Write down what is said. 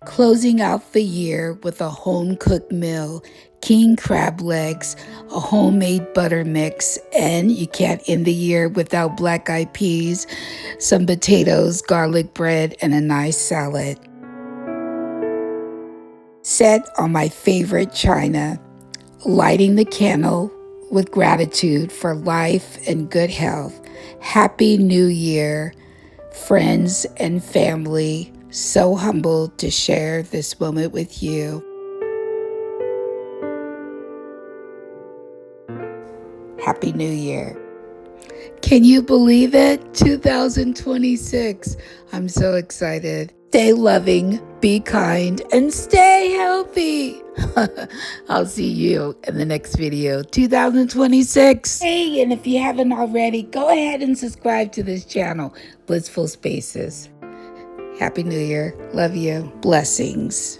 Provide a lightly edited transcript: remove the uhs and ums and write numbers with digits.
Closing out the year with a home-cooked meal, king crab legs, a homemade butter mix, and you can't end the year without black-eyed peas, some potatoes, garlic bread, and a nice salad. Set on my favorite china, lighting the candle with gratitude for life and good health. Happy New Year, friends and family. So humbled to share this moment with you. Happy New Year. Can you believe it? 2026. I'm so excited. Stay loving, be kind, and stay healthy. I'll see you in the next video, 2026. Hey, and if you haven't already, go ahead and subscribe to this channel, Blissful Spaces. Happy New Year. Love you. Blessings.